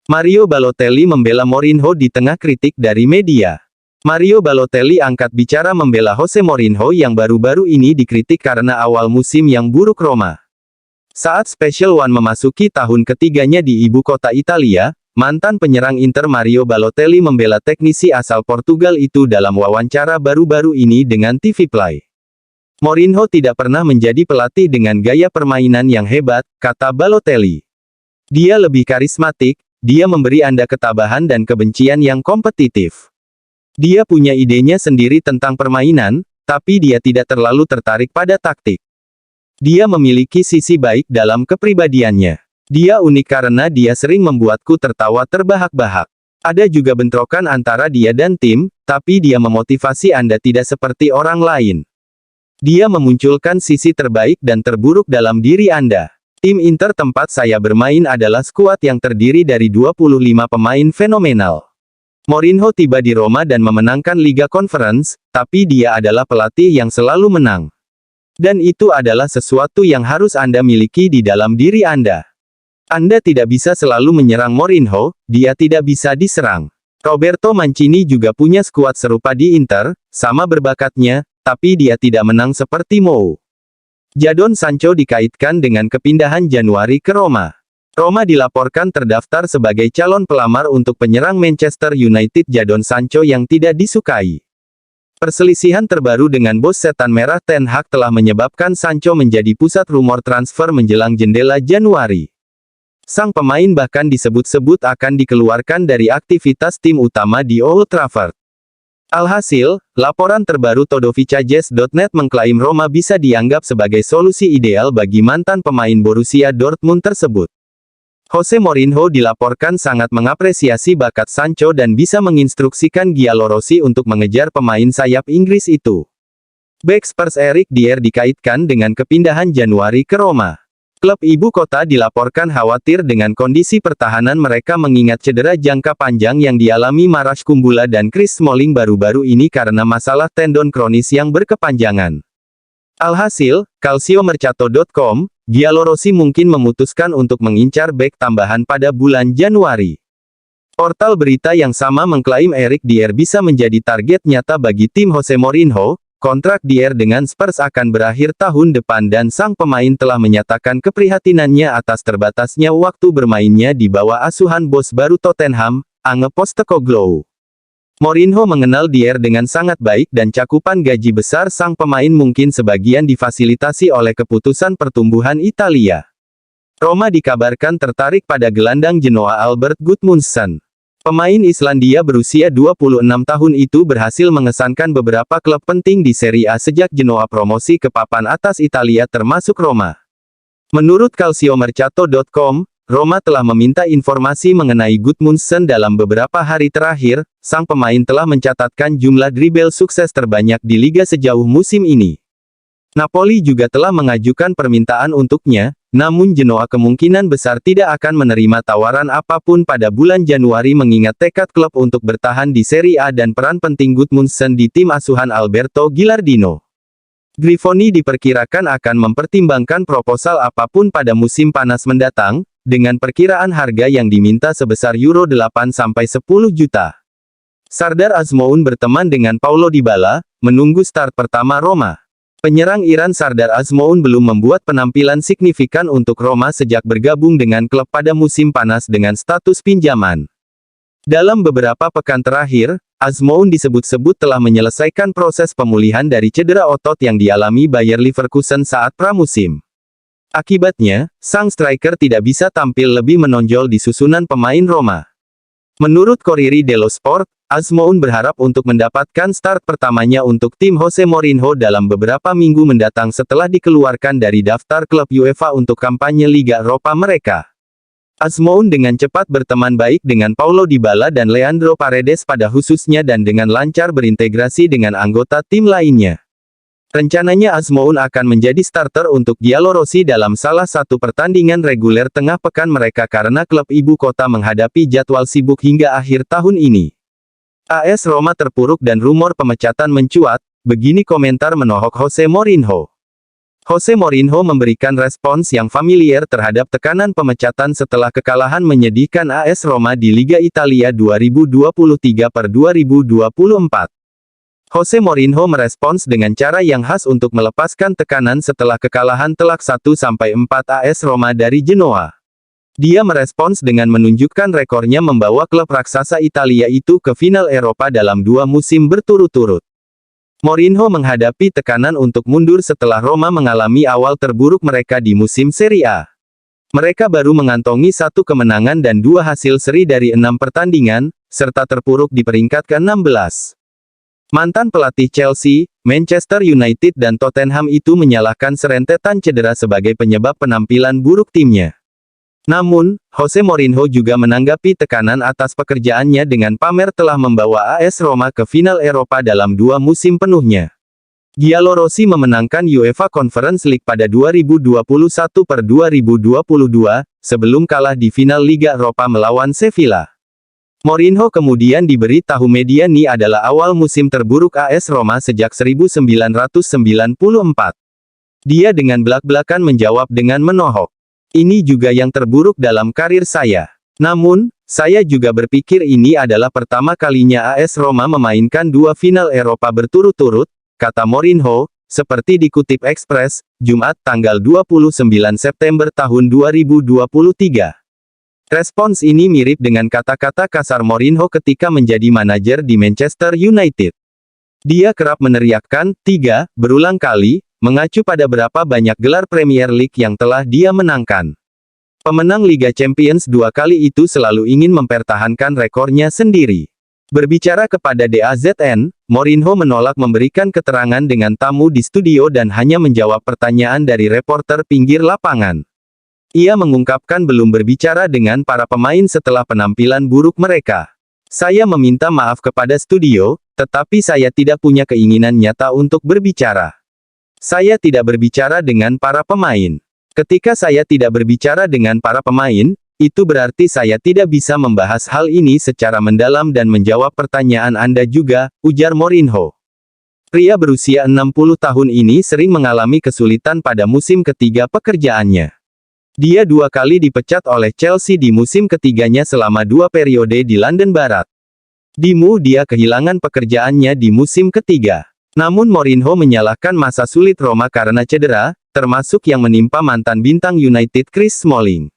Mario Balotelli membela Mourinho di tengah kritik dari media. Mario Balotelli angkat bicara membela Jose Mourinho yang baru-baru ini dikritik karena awal musim yang buruk Roma. Saat Special One memasuki tahun ketiganya di ibu kota Italia, mantan penyerang Inter Mario Balotelli membela teknisi asal Portugal itu dalam wawancara baru-baru ini dengan TV Play. Mourinho tidak pernah menjadi pelatih dengan gaya permainan yang hebat, kata Balotelli. Dia lebih karismatik. Dia memberi Anda ketabahan dan kebencian yang kompetitif. Dia punya idenya sendiri tentang permainan, tapi dia tidak terlalu tertarik pada taktik. Dia memiliki sisi baik dalam kepribadiannya. Dia unik karena dia sering membuatku tertawa terbahak-bahak. Ada juga bentrokan antara dia dan tim, tapi dia memotivasi Anda tidak seperti orang lain. Dia memunculkan sisi terbaik dan terburuk dalam diri Anda. Tim Inter tempat saya bermain adalah skuad yang terdiri dari 25 pemain fenomenal. Mourinho tiba di Roma dan memenangkan Liga Conference, tapi dia adalah pelatih yang selalu menang. Dan itu adalah sesuatu yang harus Anda miliki di dalam diri Anda. Anda tidak bisa selalu menyerang Mourinho, dia tidak bisa diserang. Roberto Mancini juga punya skuad serupa di Inter, sama berbakatnya, tapi dia tidak menang seperti Mou. Jadon Sancho dikaitkan dengan kepindahan Januari ke Roma. Roma dilaporkan terdaftar sebagai calon pelamar untuk penyerang Manchester United Jadon Sancho yang tidak disukai. Perselisihan terbaru dengan bos setan merah Ten Hag telah menyebabkan Sancho menjadi pusat rumor transfer menjelang jendela Januari. Sang pemain bahkan disebut-sebut akan dikeluarkan dari aktivitas tim utama di Old Trafford. Alhasil, laporan terbaru Todovicagez.net mengklaim Roma bisa dianggap sebagai solusi ideal bagi mantan pemain Borussia Dortmund tersebut. Jose Mourinho dilaporkan sangat mengapresiasi bakat Sancho dan bisa menginstruksikan Giallorossi untuk mengejar pemain sayap Inggris itu. Bek Spurs Eric Dier dikaitkan dengan kepindahan Januari ke Roma. Klub ibu kota dilaporkan khawatir dengan kondisi pertahanan mereka mengingat cedera jangka panjang yang dialami Marash Kumbula dan Chris Smalling baru-baru ini karena masalah tendon kronis yang berkepanjangan. Alhasil, calciomercato.com, Giallorossi mungkin memutuskan untuk mengincar bek tambahan pada bulan Januari. Portal berita yang sama mengklaim Eric Dier bisa menjadi target nyata bagi tim Jose Mourinho. Kontrak Dier dengan Spurs akan berakhir tahun depan dan sang pemain telah menyatakan keprihatinannya atas terbatasnya waktu bermainnya di bawah asuhan bos baru Tottenham, Ange Postecoglou. Mourinho mengenal Dier dengan sangat baik dan cakupan gaji besar sang pemain mungkin sebagian difasilitasi oleh keputusan pertumbuhan Italia. Roma dikabarkan tertarik pada gelandang Genoa Albert Gudmundsson. Pemain Islandia berusia 26 tahun itu berhasil mengesankan beberapa klub penting di Serie A sejak Genoa promosi ke papan atas Italia termasuk Roma. Menurut calciomercato.com, Roma telah meminta informasi mengenai Gudmundsson dalam beberapa hari terakhir. Sang pemain telah mencatatkan jumlah dribble sukses terbanyak di liga sejauh musim ini. Napoli juga telah mengajukan permintaan untuknya, namun Genoa kemungkinan besar tidak akan menerima tawaran apapun pada bulan Januari mengingat tekad klub untuk bertahan di Serie A dan peran penting Gudmundsson di tim asuhan Alberto Gilardino. Grifoni diperkirakan akan mempertimbangkan proposal apapun pada musim panas mendatang, dengan perkiraan harga yang diminta sebesar Euro 8-10 juta. Sardar Azmoun berteman dengan Paulo Dybala, menunggu start pertama Roma. Penyerang Iran Sardar Azmoun belum membuat penampilan signifikan untuk Roma sejak bergabung dengan klub pada musim panas dengan status pinjaman. Dalam beberapa pekan terakhir, Azmoun disebut-sebut telah menyelesaikan proses pemulihan dari cedera otot yang dialami Bayer Leverkusen saat pramusim. Akibatnya, sang striker tidak bisa tampil lebih menonjol di susunan pemain Roma. Menurut Corriere dello Sport, Azmoun berharap untuk mendapatkan start pertamanya untuk tim Jose Mourinho dalam beberapa minggu mendatang setelah dikeluarkan dari daftar klub UEFA untuk kampanye Liga Eropa mereka. Azmoun dengan cepat berteman baik dengan Paulo Dybala dan Leandro Paredes pada khususnya dan dengan lancar berintegrasi dengan anggota tim lainnya. Rencananya Azmoun akan menjadi starter untuk Giallorossi dalam salah satu pertandingan reguler tengah pekan mereka karena klub ibu kota menghadapi jadwal sibuk hingga akhir tahun ini. AS Roma terpuruk dan rumor pemecatan mencuat, begini komentar menohok Jose Mourinho. Jose Mourinho memberikan respons yang familiar terhadap tekanan pemecatan setelah kekalahan menyedihkan AS Roma di Liga Italia 2023/2024. Jose Mourinho merespons dengan cara yang khas untuk melepaskan tekanan setelah kekalahan telak 1-4 AS Roma dari Genoa. Dia merespons dengan menunjukkan rekornya membawa klub raksasa Italia itu ke final Eropa dalam 2 musim berturut-turut. Mourinho menghadapi tekanan untuk mundur setelah Roma mengalami awal terburuk mereka di musim Serie A. Mereka baru mengantongi 1 kemenangan dan 2 hasil seri dari 6 pertandingan, serta terpuruk di peringkat ke-16. Mantan pelatih Chelsea, Manchester United dan Tottenham itu menyalahkan serentetan cedera sebagai penyebab penampilan buruk timnya. Namun, Jose Mourinho juga menanggapi tekanan atas pekerjaannya dengan pamer telah membawa AS Roma ke final Eropa dalam 2 musim penuhnya. Giallorossi memenangkan UEFA Conference League pada 2021/2022, sebelum kalah di final Liga Eropa melawan Sevilla. Mourinho kemudian diberi tahu media ini adalah awal musim terburuk AS Roma sejak 1994. Dia dengan belak-belakan menjawab dengan menohok. Ini juga yang terburuk dalam karir saya. Namun, saya juga berpikir ini adalah pertama kalinya AS Roma memainkan 2 final Eropa berturut-turut, kata Mourinho, seperti dikutip Express, Jumat tanggal 29 September tahun 2023. Respons ini mirip dengan kata-kata kasar Mourinho ketika menjadi manajer di Manchester United. Dia kerap meneriakkan, 3, berulang kali, mengacu pada berapa banyak gelar Premier League yang telah dia menangkan. Pemenang Liga Champions 2 kali itu selalu ingin mempertahankan rekornya sendiri. Berbicara kepada DAZN, Mourinho menolak memberikan keterangan dengan tamu di studio dan hanya menjawab pertanyaan dari reporter pinggir lapangan. Ia mengungkapkan belum berbicara dengan para pemain setelah penampilan buruk mereka. Saya meminta maaf kepada studio, tetapi saya tidak punya keinginan nyata untuk berbicara. Saya tidak berbicara dengan para pemain. Ketika saya tidak berbicara dengan para pemain, itu berarti saya tidak bisa membahas hal ini secara mendalam dan menjawab pertanyaan Anda juga, ujar Mourinho. Pria berusia 60 tahun ini sering mengalami kesulitan pada musim ketiga pekerjaannya. Dia 2 kali dipecat oleh Chelsea di musim ketiganya selama 2 periode di London Barat. Dia kehilangan pekerjaannya di musim ketiga. Namun Mourinho menyalahkan masa sulit Roma karena cedera, termasuk yang menimpa mantan bintang United Chris Smalling.